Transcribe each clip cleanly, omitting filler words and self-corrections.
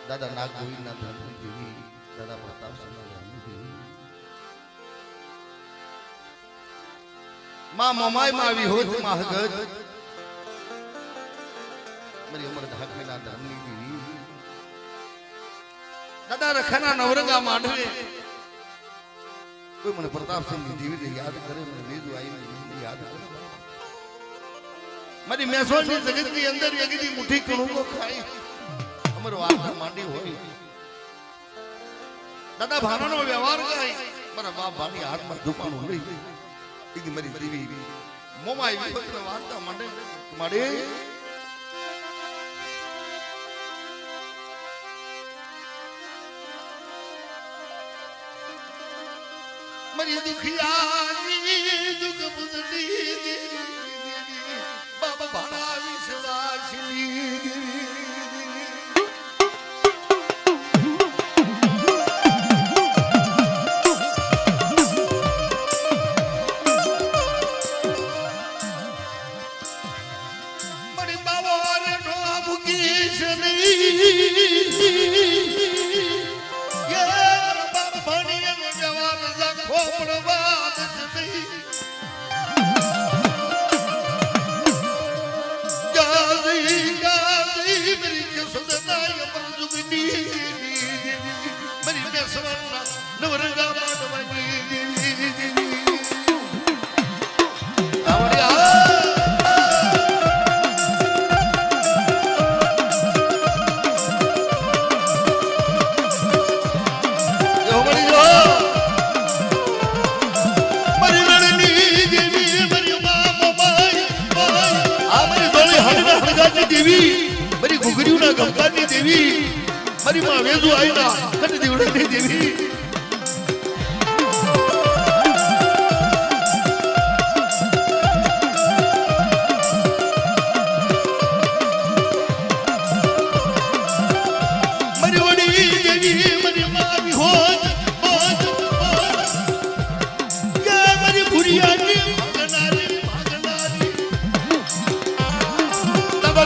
દાદા નાગ ગોવિંદના ધર્મની દેવી દાદા પ્રતાપસિંહના ધર્મની દેવી માં મમાઈ માં આવી હોત માં હગત મારી અમર ઢાકના ધર્મની દેવી દાદા રખાના નવરંગા માંડવે કોઈ મને પ્રતાપસિંહની દેવીને યાદ કરે મને મેદુ આવીને યાદ કરે મારી મેસોની જગતની અંદર એકદી મુઠ્ઠી કણુકો ખાઈ અમારો વાર્તા માંડી હોય દાદા ભાનાનો વ્યવહાર ગાય મારા બાપ ભાની હાથમાં દુકાનું લઈ એકદી મારી દેવી મોમાઈ વિપક્ષ વાર્તા માંડે માડે મારી દુખિયાની દુખ પુતળી બાબા ભાણા વિશ્વાસની મારી બાવાને નો ભૂગીશ નહીં યાર બાબા ભાણીયાનો જવાન રાખો પડવાદ નહીં દેવી મારી ઘુઘરીઓના ગમકાની દેવી મારી માં વેજુ આઈના કને દેવડાની દેવી મારી વડી દેવી મારી માં વિહોદ બોધ યા મારી ભુરિયાની ભાગનારી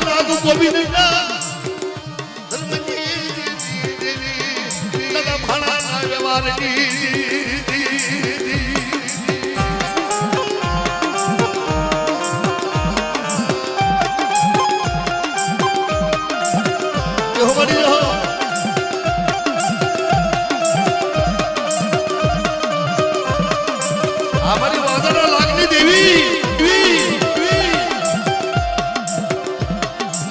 નાગુ ગોવિંદના ધર્મની દેવી દાદા ભાણાના વ્યવહારની અમારી વાદળા લાગની દેવી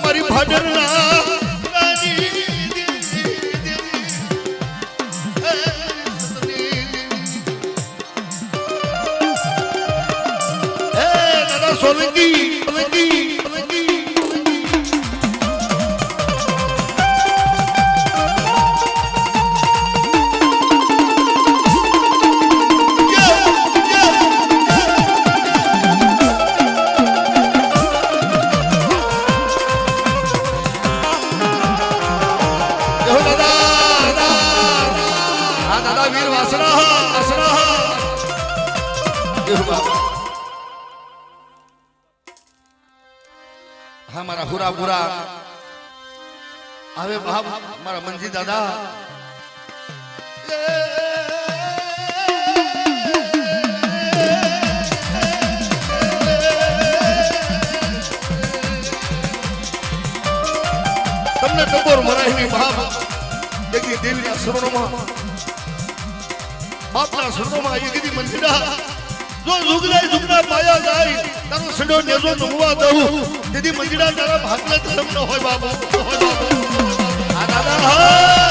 મારી ભાડરના દાદા સોલંકી હા મારા હુરા પુરા હવે બાપ મારા મંજી દાદા તમને ટકોર મરાવી બાપ એકદી દેવીના શરણોમાં બાપના શરણોમાં એકદી મંજીડા જો ઝુગના પાયા જાય તારો સડો નેજો નમવા દઉં તેથી મંજીડા તારા ભાગને ધર્મ ન હોય બાબુ આ દાદા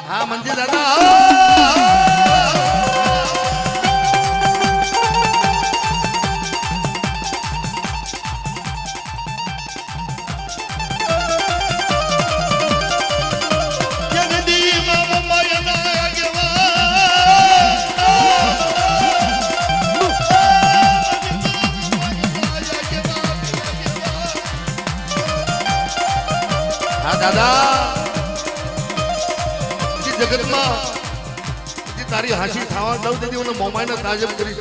હા મંજી દાદા જગદી મામા માયા દાદા જગતમાં તારી હાસી ખાવા દઉં તેથી મને મોમાઈનો તાજબ કરીશ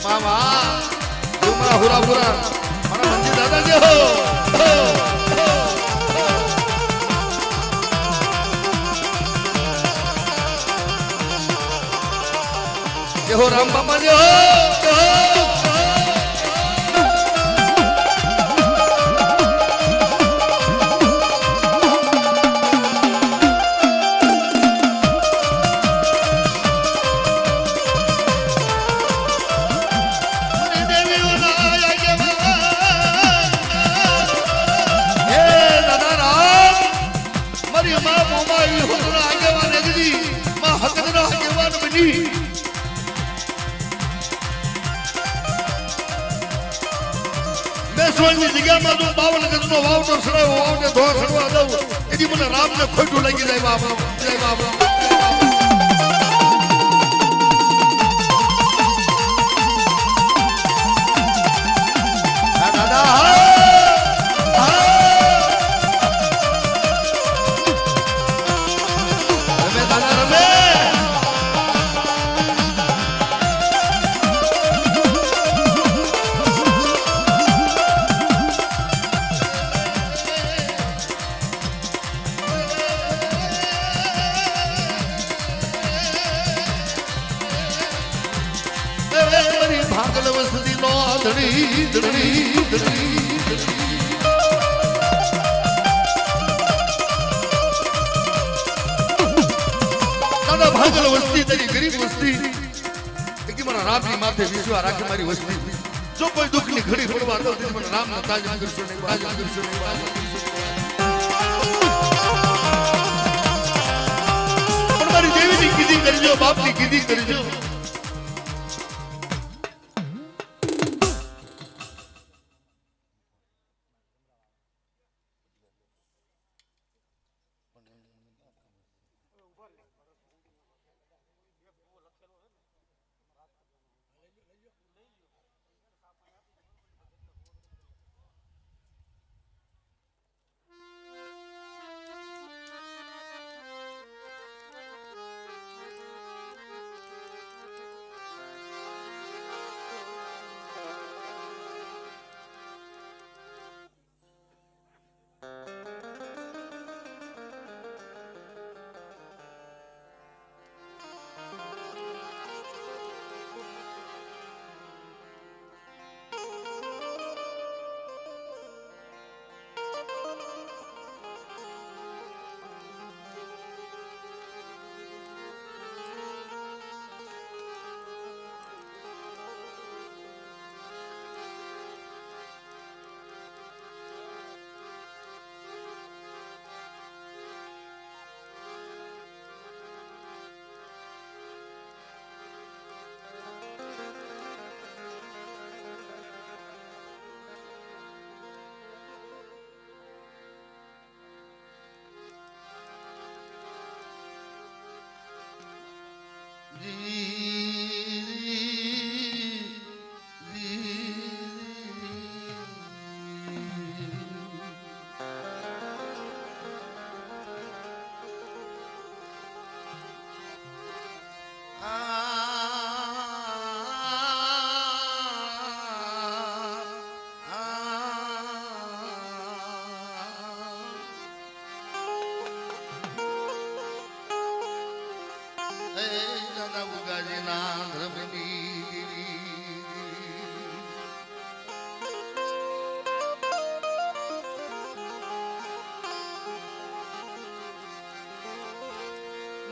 મારા હુરા હુરા મારા મંદિર દાદા જે હો જે હો રામ બાપા જે હો જગ્યામાં જો 52 ગજનો વાવટો સડાયો વાવને ધોવા સડવા દઉં એથી મને રામને ખોટું લાગી જાય બાબા જય બાબા ભાગલ વસ્તી તારી ગરીબ વસ્તી મને રામની માથે વિશ્વાસ રાખે મારી વસ્તી જો કોઈ દુઃખની ઘડી પડવા દો મને રામના તાજમ કરશો નહીં તાજમ કરશો નહીં પણ મારી દેવીની કીધી કરજો બાપની કીધી કરજો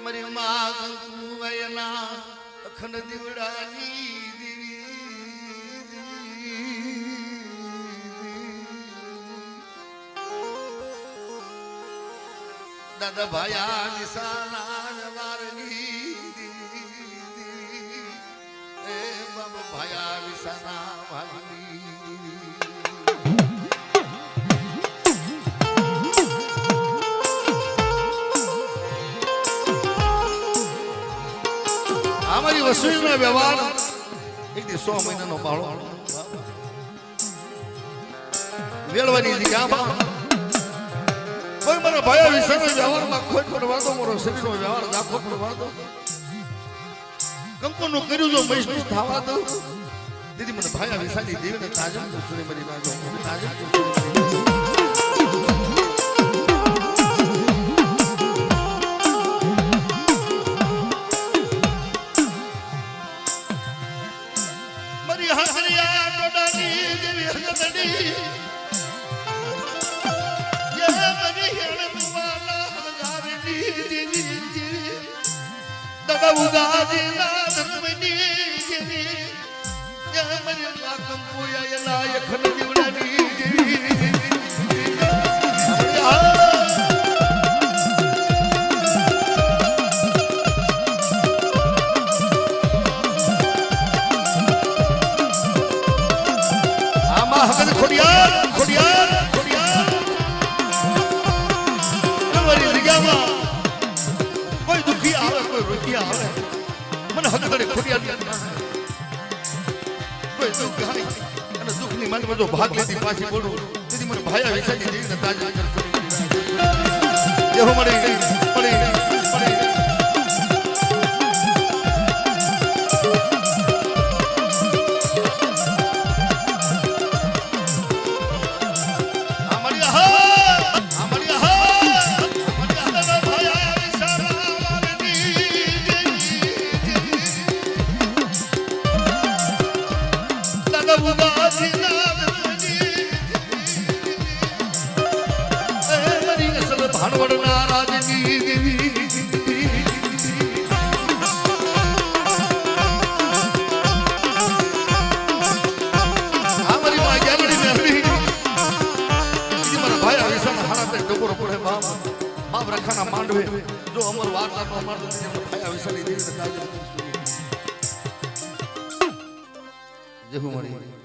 મારી માં કંકુવયના અખંડ દીવડાની દાદા ભાયા નિશાના વારની એ બાબા ભાયા નિશાના વારની અમારી વસૂલીનો વ્યવહાર એક 100 મહિનાનો બાળો વેળવાની જગ્યામાં કોઈ મારા ભાયા વિષયનો વ્યવહારમાં ખોટ પડવા દો, મારો શરીરનો વ્યવહાર દાખો પડવા દો, કંકોનું કર્યું જો મૈસૂર થવા દો. દીદી મને ભાયા વિષયની દેવીને તાજમ તો સુરી મરી વાજો, તાજમ તો સુરી મરી મરી હાસરિયા ટોડાની દેવી હગદડી યે મરી હેણવાલા હજારની દેવી દડા ઉગાજીના ધર્મની દેવી યે મરી લાકમ પોયા લાયક દીવડાની દેવી ખોડિયાર ખોડિયાર ખોડિયાર તમારી જગ્યામાં કોઈ દુખી આવે કોઈ રોગિયા આવે મને હકડે ખોડિયાર કોઈ દુઃખ ગાય અને દુઃખની માટે બધો ભાગ લેતી પાછી બોલું તેથી મને ભાયા વિષયની દેવીને તાજા કરશો દેહો મળી મળી ભાણવડના રાજની દેવી આ મારી માં ગેલડી મેલડી ઈ મારા ભાઈ આવિસાના હાડા તે ડબોરો પડે બાપ બાપ રખાના માંડવે જો અમર વાર્તા નો અમાર તો મારા ભાઈ આવિસાની દેવીને તાજે જેહુ મળી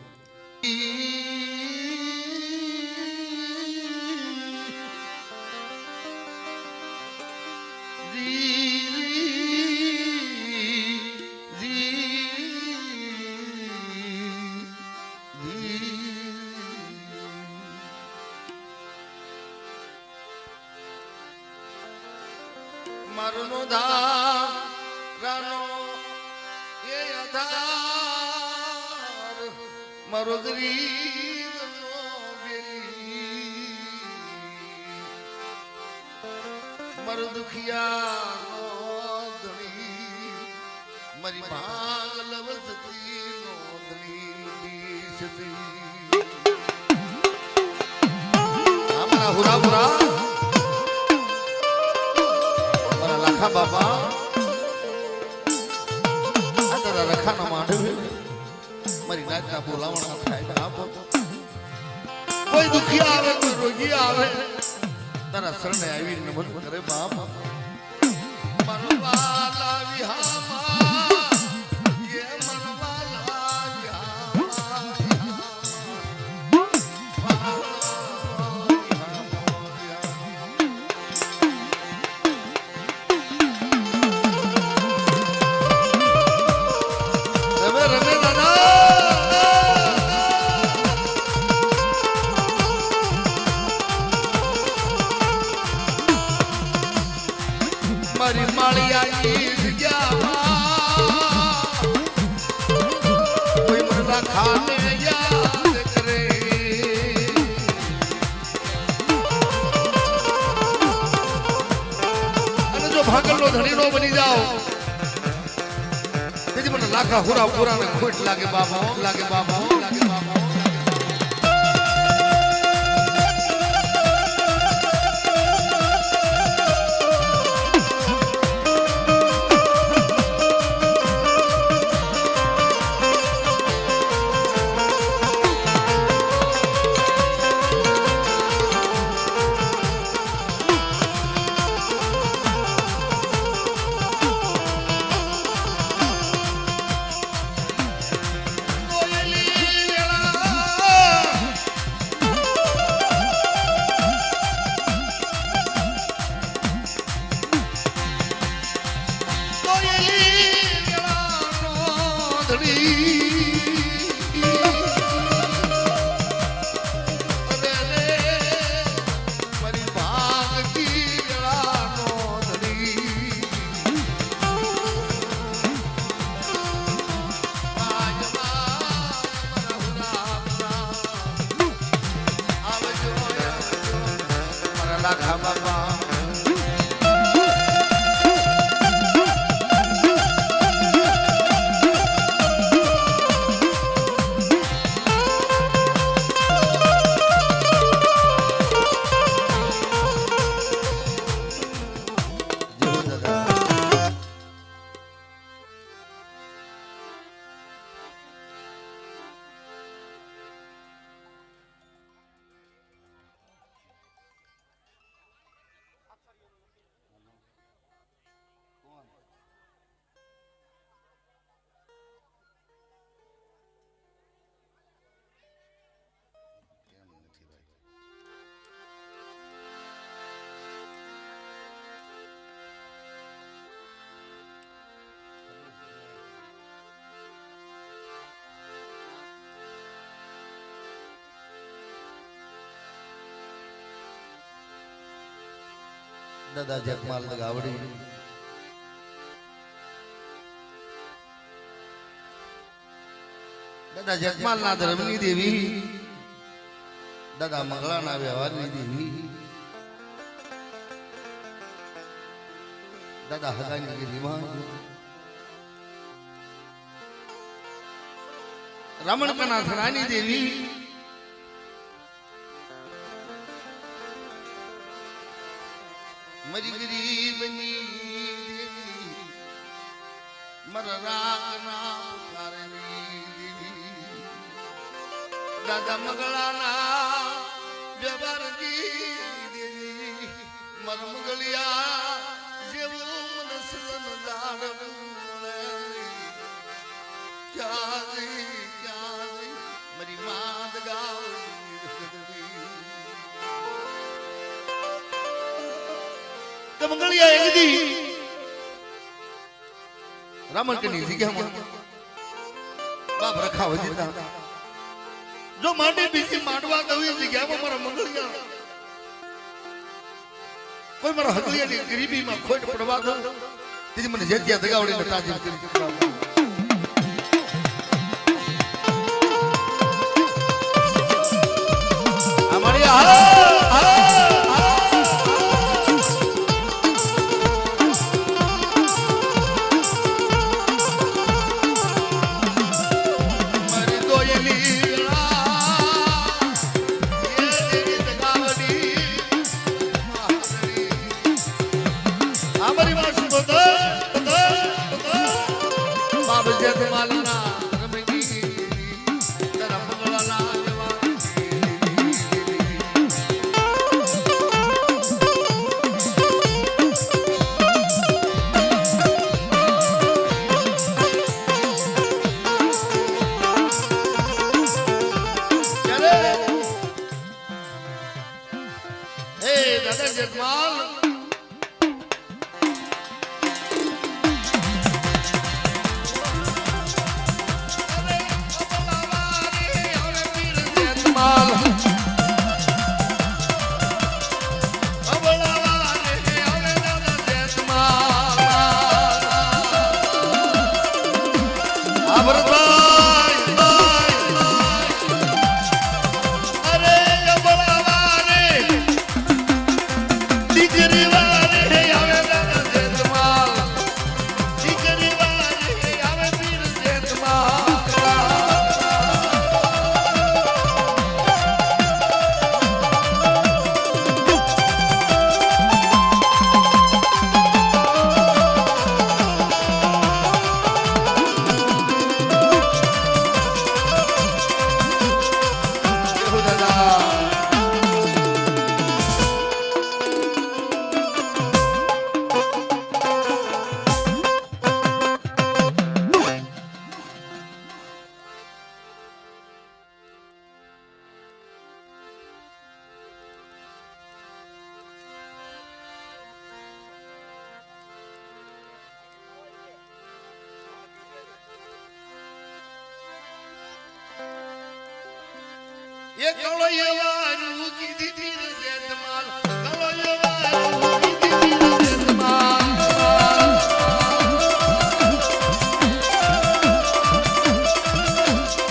મરનો ધારાનો એ આધાર મારો ગરીબનો બેલી મારો દુખિયાનો ધણી મારી ભાગ લવસતી નો ધણી અમારા હુરા હુરા બાબા આ તારા રખાનો માંડવે મારી નાચના બોલાવણા થાય આપો કોઈ દુખી આવે કોઈ રોગી આવે તારા શરણે આવીને મન કરે બાપ મનવાલા વિહામા ये मनवाला મારી માળિયાની જગ્યામાં કોઈ મરદા ખાને યાદ કરે અને જો ભાગલનો ધણીનો બની જાઓ તેથી મને લાખા હુરા પુરાને ખોટ લાગે બાબા લાગે બાબા લાગે બાબા કોયલી વેળા દાદા જગમાલ ગાવડી દાદા જગમાલ ના ધર્મની દેવી દાદા મંગળા ના વ્યવહારની દેવી દાદા હગાની ગિરિમાં રમણ કના થરાની દેવી મરી ગરીબની દેવી મર રાગના પુકારની દેવી દાદા મગળાના વ્યવહારની દેવી મર મગળિયા જેવું મન સન જાણવું ક્યાં મરી માદ ગાવ મંગળિયા એક દી રામણ કની જગ્યામાં બાપ રખા વજીતા જો માટે બીજી માંડવા ગવી જગ્યામાં મારા મંગળિયા કોઈ મારા હગલિયાની ગરીબીમાં ખોટ પડવા દો તેથી મને જગ્યા દગાવડીને તાજી કરી અમારી એક કળોયા રૂકી દીધી રે જતમાલ કળોયા રૂકી દીધી રે જતમાલ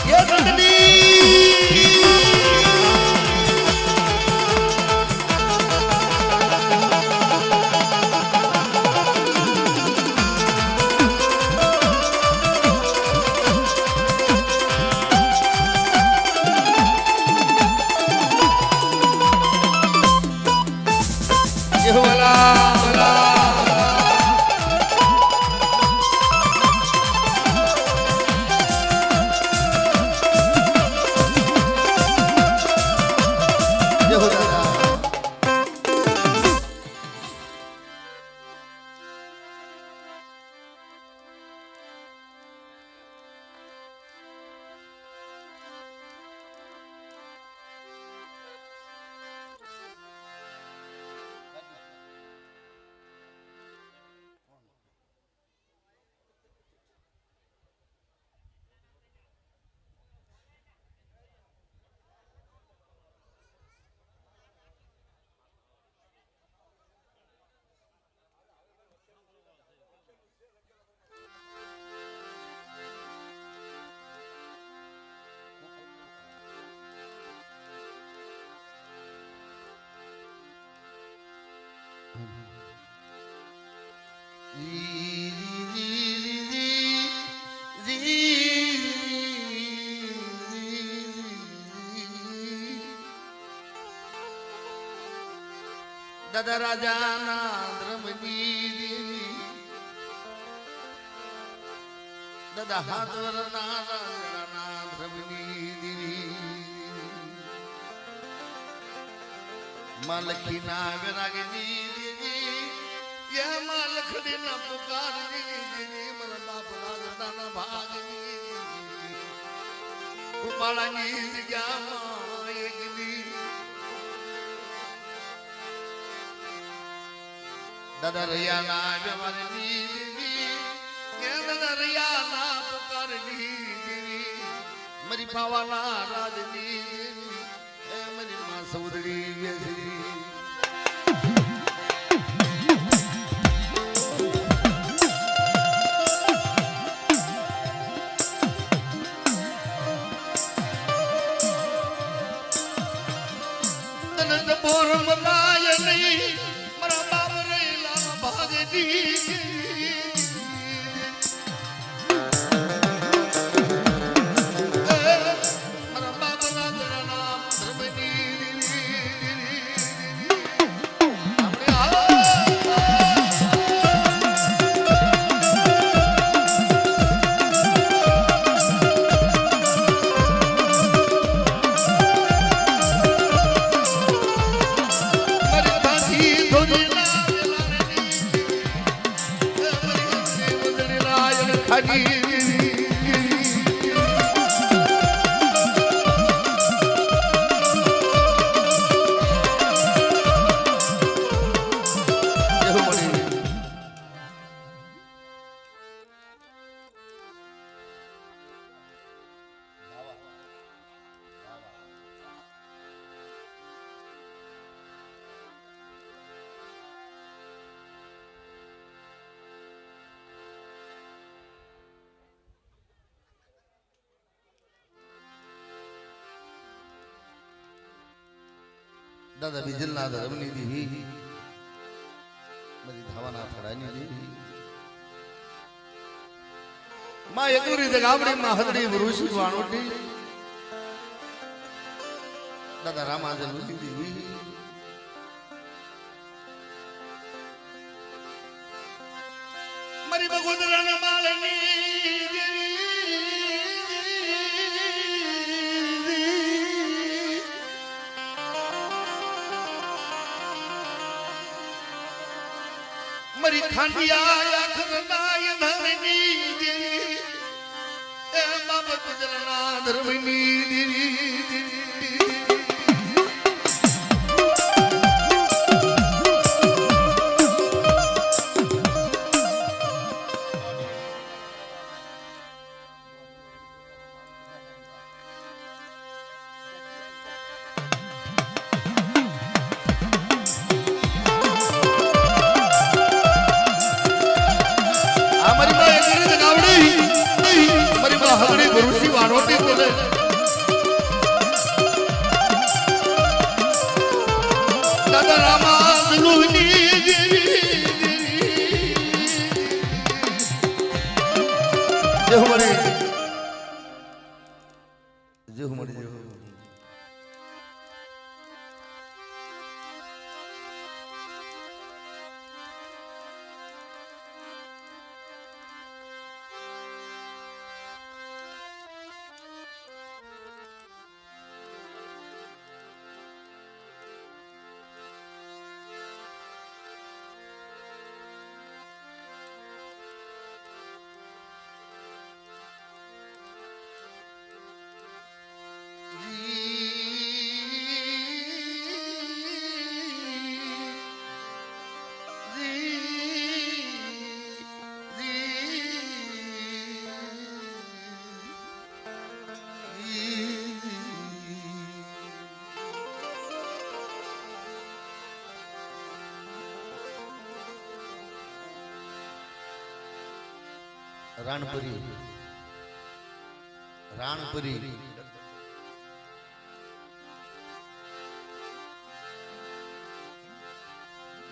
એ રંગની દાદા રાજાના ધર્મની દેવી દાદા હાથ વરના રાજાના ધર્મની દેવી માં લખીના વિરાગની દેવી યે માં લખડીના પુકારની દેવી મારા બાપ રાજાના ભાગની ઉપાળાની જગ્યામાં એકની દાદા રૈયાના વ્યવહારની દેવી કે દાદા રૈયાના પુકારની દેવી મારી પાવાના રાજની દેવી એ મારી માં સૌદરી વેસરી દાદા બીજલના ધર્મની દેવી મારી ધાવાના થડાની દેવી માં એકલી રીતે ગામડીમાં હદડી ઋષિ વાણોટી દાદા રામાજલની દેવી મારી બગોદરાના માલની મરી ખાંડિયા આખરના ધરની દેવી એ બાબત જલના ધર્મની દેવી રાણપરી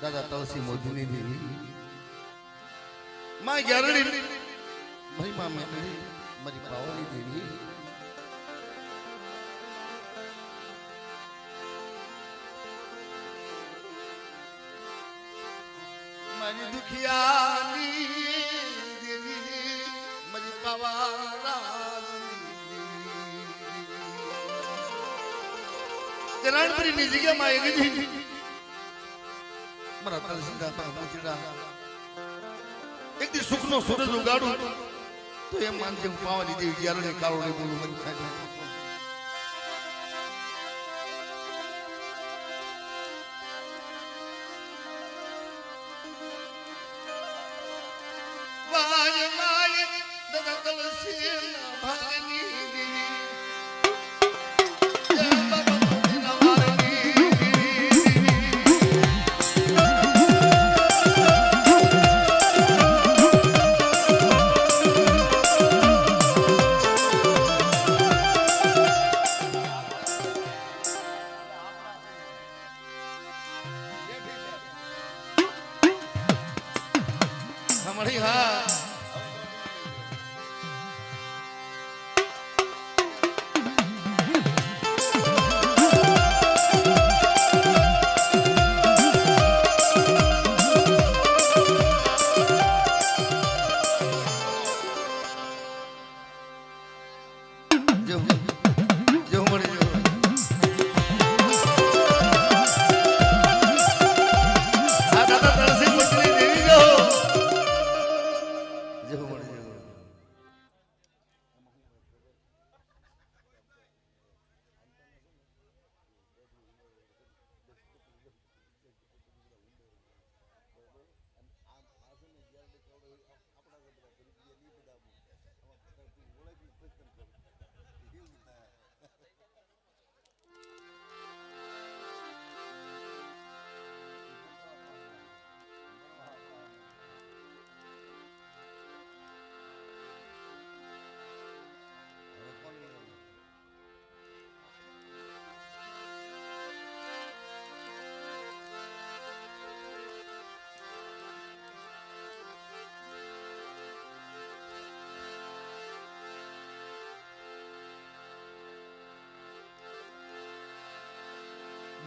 દાદા તલસી મોદીની દેવી માં ગ્યારડી મહિમા મેળવી મારી પાવાની દેવી રખિયાની દેવી મરી પવારા રાણપરીની જગ્યામાં એક મારા તલસીદા મોતીડા એક દી સુખનો સૂરજ ઉગાડું તો એમ માનજે હું પાવાની દેવી જ્યારે કાળો ને બોલું મરી થાય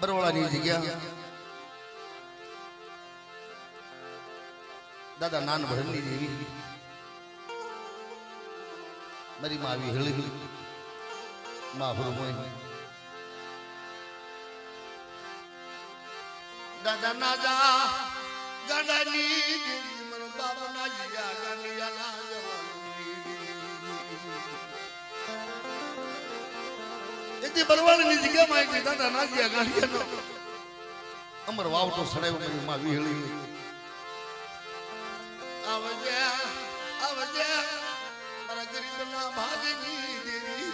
બરોડાની જગ્યા દાદા નાન ભરણની દેવી મારી માં આવી હળી માં ભરમોય દાદા નાજા ગાડાની દેવી મન બાબના જીયા ગાનિયા ના જવાની બરવાળની જગ્યામાં એક દાદા નાજિયા ગાંઠિયાનો અમર વાવટો સડાયો મારી માં વિહળી આવજે આવજે મારા ગરીબના ભાગની દેવી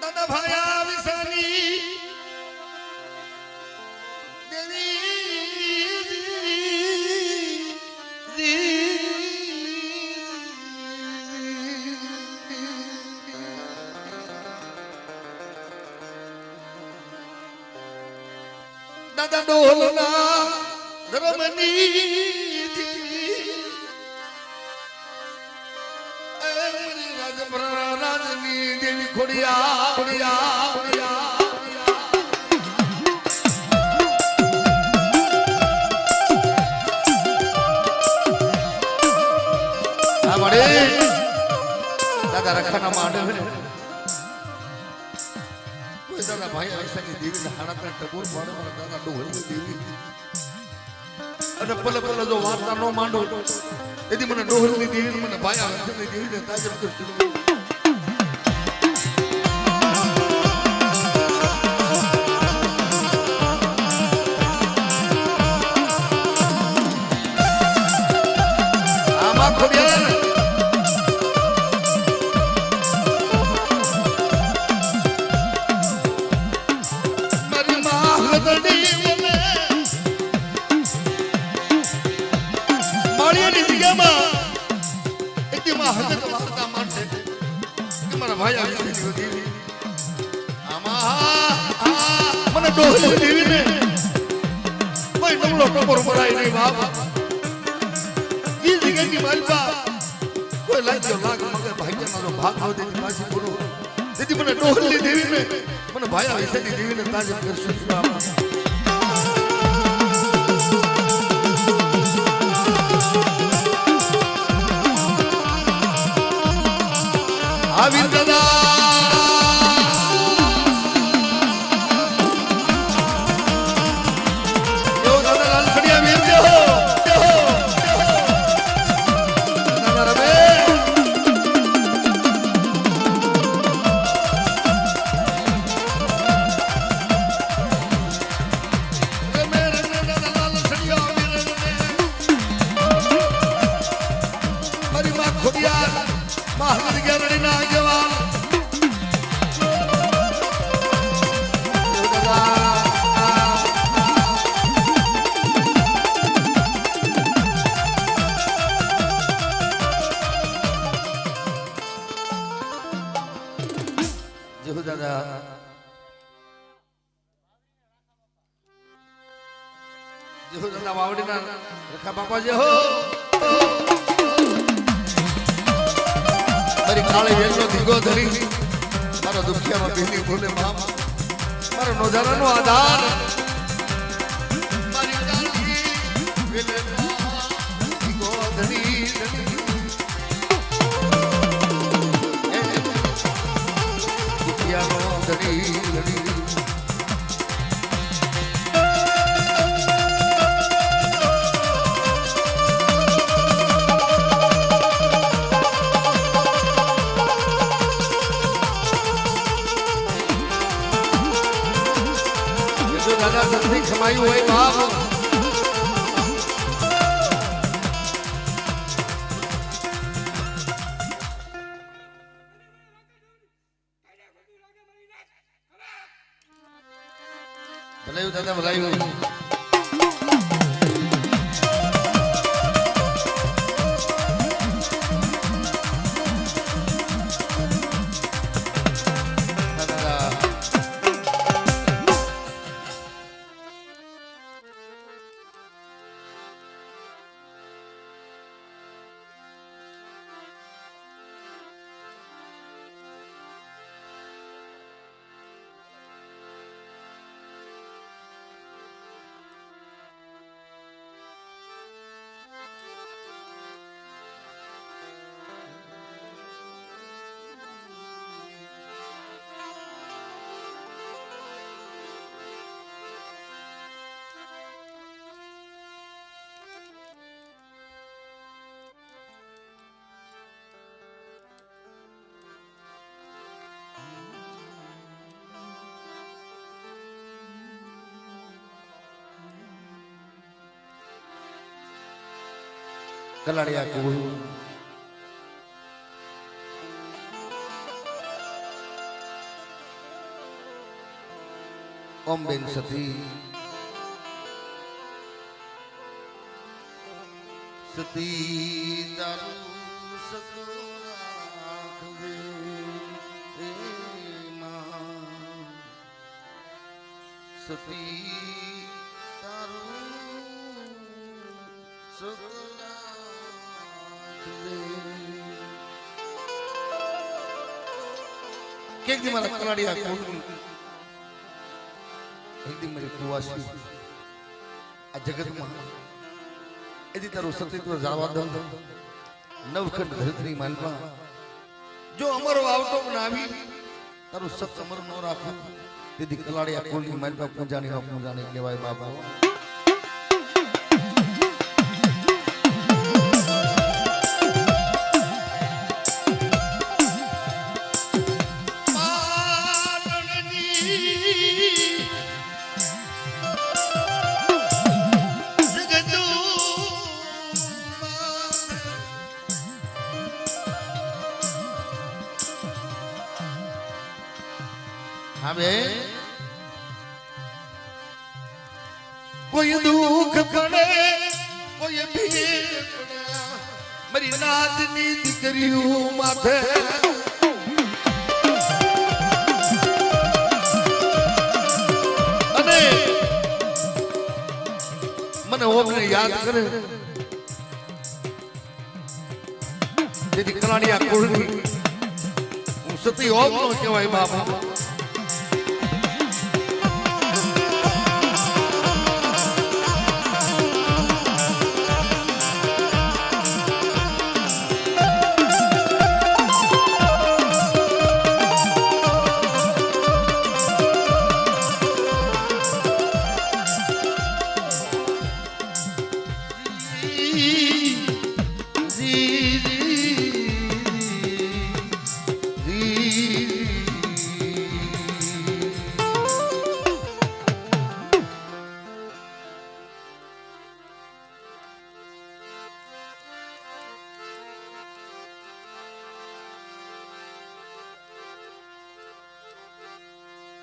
દાદા ભાયા વિસાની દાદા ડોલના ધર્મની રાજની દેવી ખોડિયા ખોડિયા દાદા રખાના માંડવે કોઈ દાદા ભાઈ આઈસાની દેવી હાડા ટબોર પાડે મારા દાદા ડોહરની દેવી અને પલે પલે જો વાર્તા નો માંડો તેથી મને ડોહરની દેવી મને ભાઈ આઈસાની દેવીને તાજબ કરશું આમાં ખોડિયા મને ડોહલી દેવીને કોઈ નમલો ટકોર પડાય નહીં બાપ ઈ જગ્યાની માલપા કોઈ લાગ્યો લાગ મગે ભાગ્યનો ભાગ ન દેતી પાછી બોલો તેથી મને ડોહલી દેવીને મને ભાયા વિશેની દેવીને તાજબ કરશું આવી દાદા રખા બાપા જે હો મારી કાળે વેલનો ધીગો ધરી મારો દુખિયામાં બેની ભૂલે બાપ મારો નોજારાનો આધાર મારી કાળી વેલનો ધીગો ધરી દુખિયાનો ધરી ધરી દાદા સત્સંગ સમાયું હોય બાપ ભલાયું દાદા ભલાયું કલાડિયા કુળ ઓમ બેન સતી સતી તારું સગરાખવે સતી તારું સગરાખવે एक दिन मारा कलाड़िया कोई एक दिन मेरे कुवासी आ जगत में यदि तारो सतीत्व जावा दो नवखंड धरती मालमा जो अमर आवतो बनावी तारो सत अमर न राखो यदि कलाड़िया कोई मालमा पूजानी न पूजानी केवाय बाबा कोई दुख पड़े कोई भीड़ मरी नादनी दीकरियों माथे अने मने ओमने याद करे तेरी कलाड़िया कोळनी हूँ सती ओम नो कहेवाय बाबा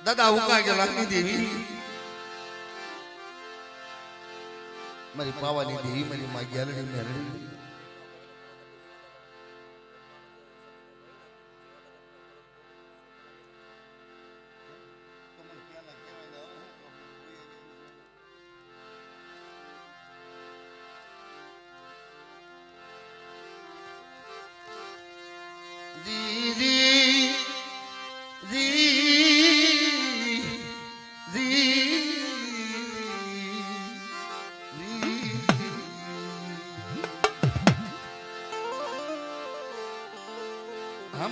दादा उका के लानी देवी मरी पावानी देवी मरी मां ग्यालड़ी मेरड़ी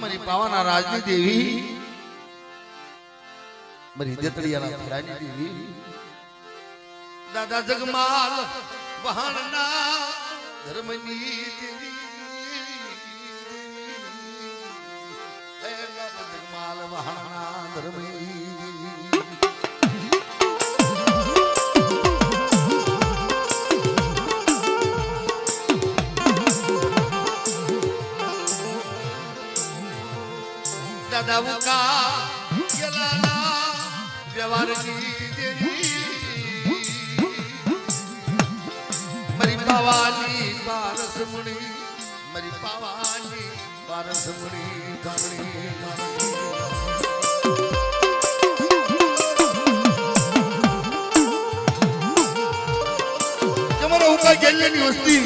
मरी पावाना राजनी देवी मरी देतड़िया रानी देवी दादा जगमाल वहाना धर्मनी देवी जगमाल वहाना धर्मनी दादा का जलाना व्यवहार की देवी मरी पावानी बारस मुनि मरी पावानी बारस मुनि जमरा उका गेल्लेनी वस्ती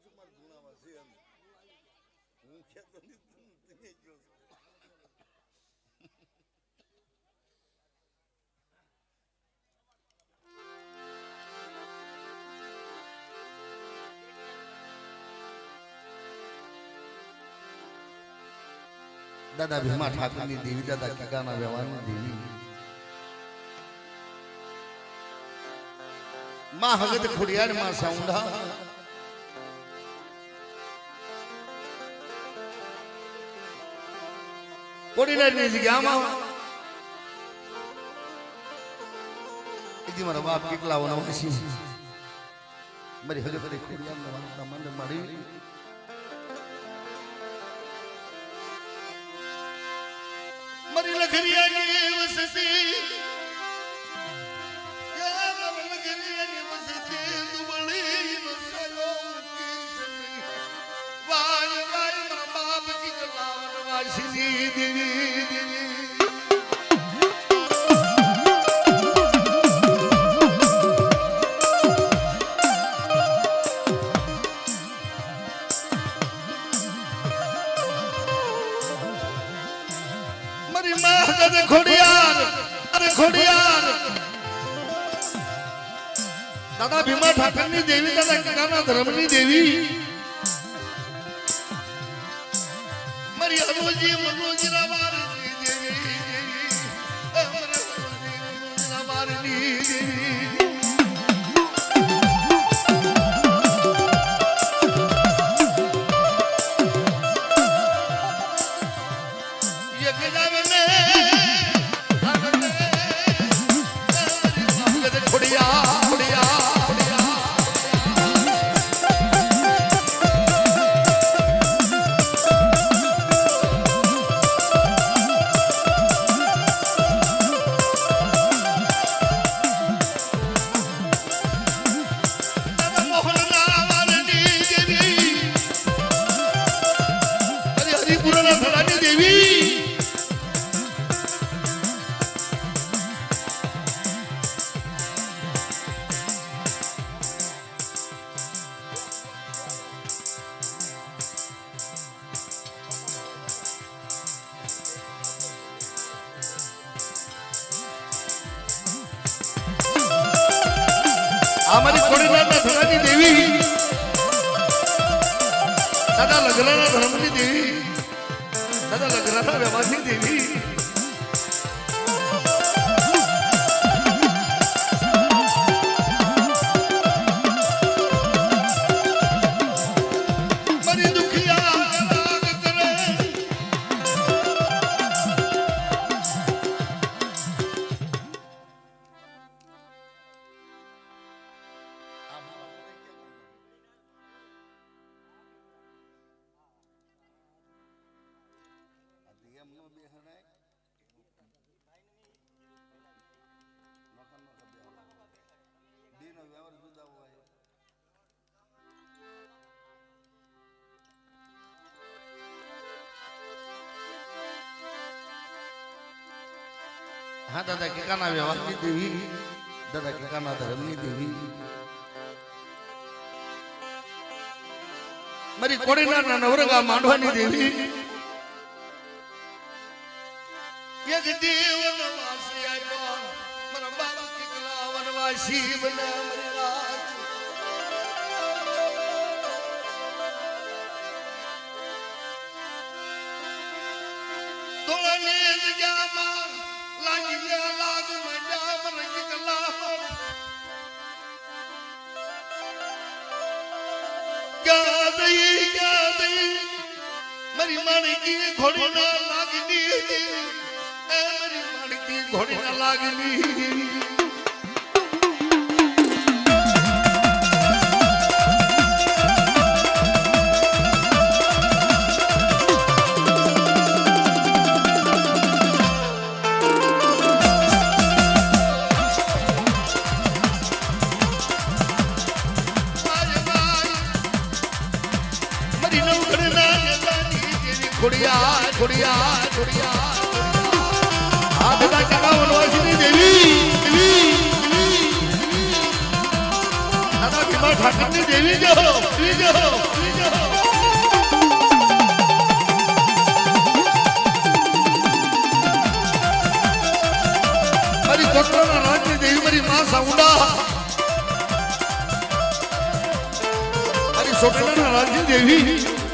છું મારા ધૂણામાં છે એમ હું કહેતો નથી તમે કહો છો દાદા ભીમા ઠાકરની દેવી દાદા કિકાના વ્યવહારની દેવી માં હગત ખોડિયાર માં સાઉંડા કોડીનારની જગ્યામાં મારા બાપ કેટલા વનવાસી મારી હગત ખોડિયાર મને મળી મરી લખરિયાની વસતી યા મરી લખરિયાની વસતી દુબળી મસાલો કિસની વાય વાય મારા બાપ કી કલાવન વાસી દેવી ખોડિયાર અરે ખોડિયાર દાદા ભીમા ઠાકરની દેવી દાદા કિકાના ધર્મની દેવી મારી અનુજી મનોજી ના વારની દેવી અમારા મનોજી ના વારની દેવી हमारी कोडीनार धर्मनी देवी दादा लगराना धर्मनी देवी दादा लगराना व्यवहारनी देवी मरी दुखिया राग करे हाँ दादा किकाना व्यवहारनी देवी दादा किकाना धर्मनी देवी मरी कोडीनार नवरंगा मांडवानी देवी एक देव वनवासी आया मरा बाबा किकला वनवासी बना मरी रात तोड़ने जमा लागिया लाग मजा मर किकला क्या दई मरी मानी की घोड़ी ना लागनी मरी मानी की घोड़ी ना लागनी ખોડિયાર ખોડિયાર ખોડિયાર આ દાદા કાકા વનવાસીની દેવી દાદા માં ઠાકરની દેવી જો મારી કોટરાના રાજની દેવી મારી માં સાઉન્ડા મારી સોટેલાના રાજની દેવી